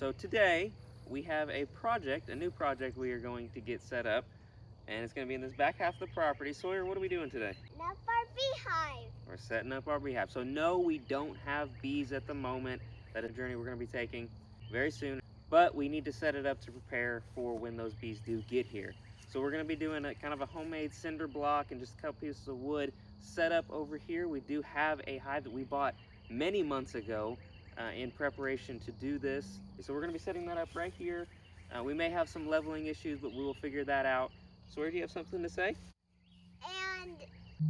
So today we have a project, a new project we are going to get set up, and it's going to be in this back half of the property. Sawyer, what are we doing today? Setting up our beehive. We're setting up our beehive. So no, we don't have bees at the moment. That is a journey we're going to be taking very soon, but we need to set it up to prepare for when those bees do get here. So we're going to be doing a kind of a homemade cinder block and just a couple pieces of wood set up over here. We do have a hive that we bought many months ago in preparation to do this. So we're going to be setting that up right here. We may have some leveling issues, but we will figure that out. Sawyer, do you have something to say? And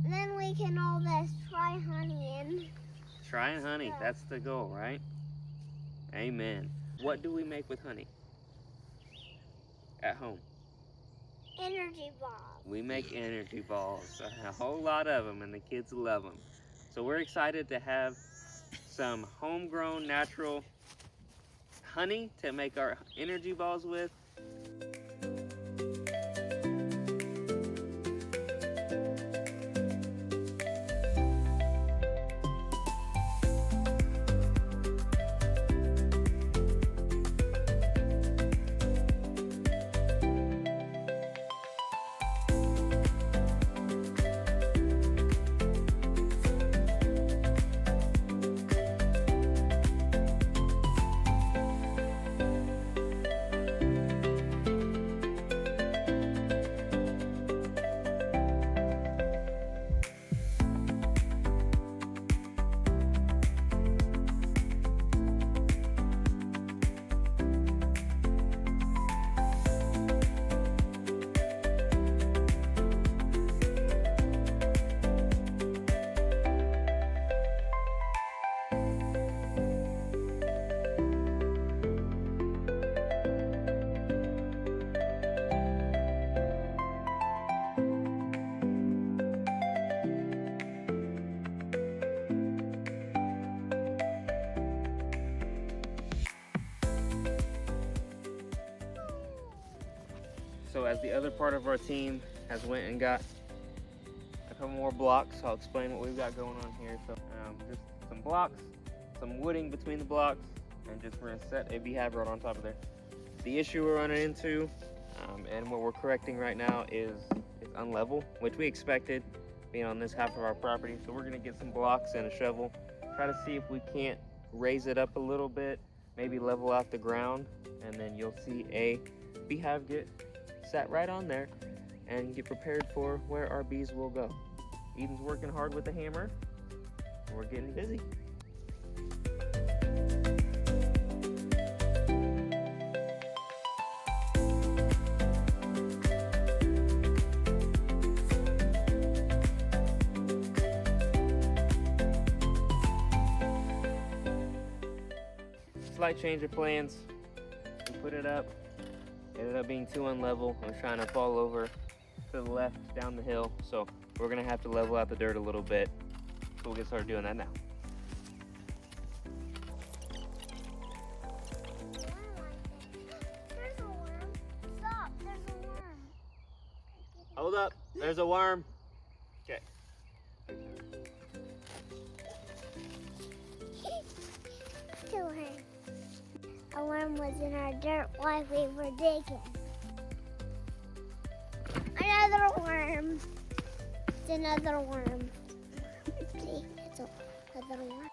then we can all just try honey in. Try honey, that's the goal, right? Amen. What do we make with honey at home? Energy balls. We make energy balls, a whole lot of them, and the kids love them. So we're excited to have some homegrown natural honey to make our energy balls with. So as the other part of our team has went and got a couple more blocks, I'll explain what we've got going on here. So just some blocks, some wooding between the blocks, and just we're gonna set a beehive right on top of there. The issue we're running into and what we're correcting right now is unlevel, which we expected being on this half of our property. So we're gonna get some blocks and a shovel, try to see if we can't raise it up a little bit, maybe level out the ground, and then you'll see a beehive get sat right on there and get prepared for where our bees will go. Eden's working hard with the hammer. We're getting busy. Slight change of plans. We put it up. Ended up being too unlevel. I was trying to fall over to the left down the hill, so we're gonna have to level out the dirt a little bit. So we'll get started doing that now. There's a worm. Stop, there's a worm. Hold up, there's a worm. Okay. Kill him. A worm was in our dirt while we were digging. Another worm. It's another worm. See, it's another worm.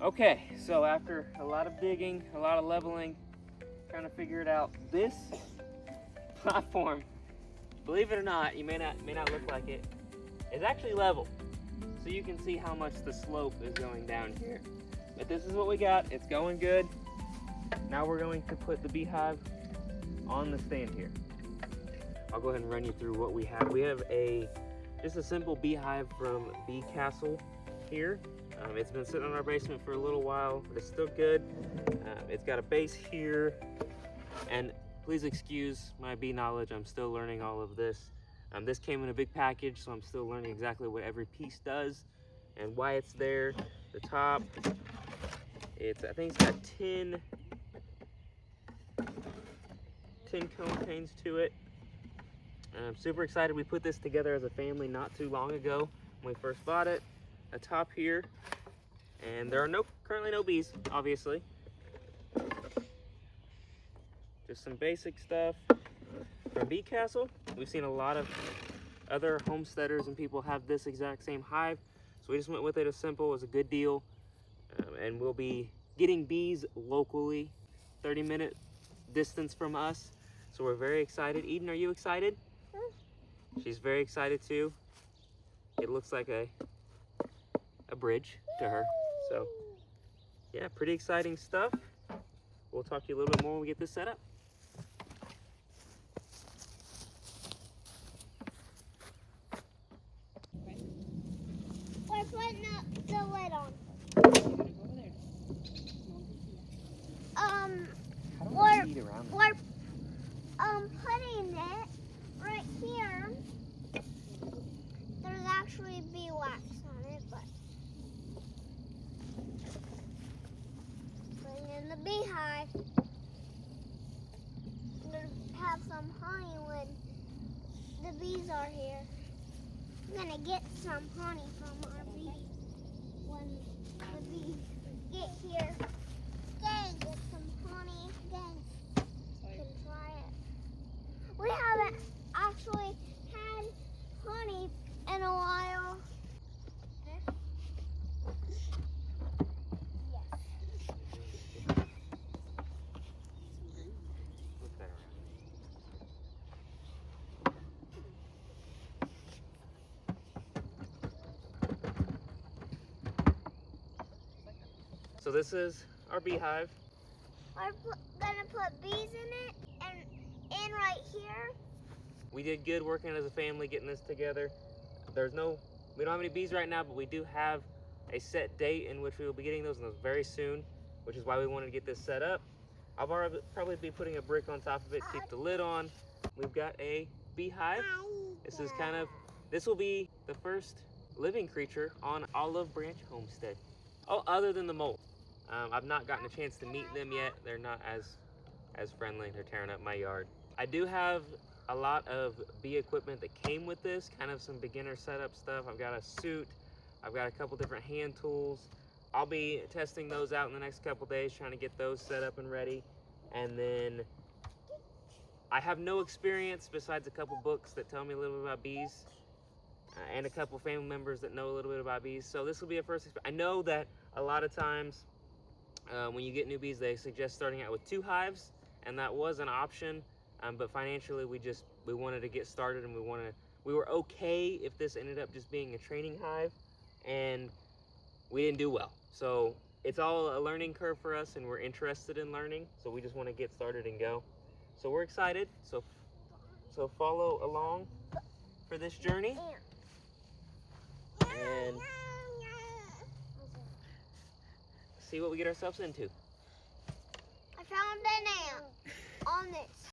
Okay, so after a lot of digging, a lot of leveling, trying to figure it out, this platform, believe it or not, you may not look like it, is actually level. So you can see how much the slope is going down here. But this is what we got. It's going good. Now we're going to put the beehive on the stand here. I'll go ahead and run you through what we have. We have just a simple beehive from Bee Castle here. It's been sitting in our basement for a little while, but it's still good. It's got a base here, and please excuse my bee knowledge. I'm still learning all of this. This came in a big package, so I'm still learning exactly what every piece does and why it's there. The top, I think it's got 10 cone panes to it. I'm super excited. We put this together as a family not too long ago when we first bought it. A top here, and there are currently no bees, obviously. Just some basic stuff from Bee Castle. We've seen a lot of other homesteaders and people have this exact same hive, so we just went with it as simple. It was a good deal, and we'll be getting bees locally, 30-minute distance from us, so we're very excited. Eden, are you excited? She's very excited too. It looks like a bridge to her, so yeah, pretty exciting stuff. We'll talk to you a little bit more when we get this set up. We're putting the lid on. We're putting it right here. There's actually beeswax on it, but putting in the beehive. I'm gonna have some honey when the bees are here. I'm gonna get some honey from our bees when the bees get here. Then get some honey, then we can try it. We haven't actually had honey in a while. So this is our beehive. We're gonna put bees in it and right here. We did good working as a family getting this together. We don't have any bees right now, but we do have a set date in which we will be getting those very soon, which is why we wanted to get this set up. I'll probably be putting a brick on top of it to keep the lid on. We've got a beehive. This will be the first living creature on Olive Branch Homestead. Oh, other than the moles. I've not gotten a chance to meet them yet. They're not as friendly. They're tearing up my yard. I do have a lot of bee equipment that came with this, kind of some beginner setup stuff. I've got a suit. I've got a couple different hand tools. I'll be testing those out in the next couple days, trying to get those set up and ready. And then I have no experience besides a couple books that tell me a little bit about bees, and a couple family members that know a little bit about bees. So this will be a first experience. I know that a lot of times when you get newbies, they suggest starting out with 2 hives, and that was an option. But financially, we wanted to get started, and we were okay if this ended up just being a training hive, and we didn't do well. So it's all a learning curve for us, and we're interested in learning. So we just want to get started and go. So we're excited. So follow along for this journey, and see what we get ourselves into. I found an ant on this.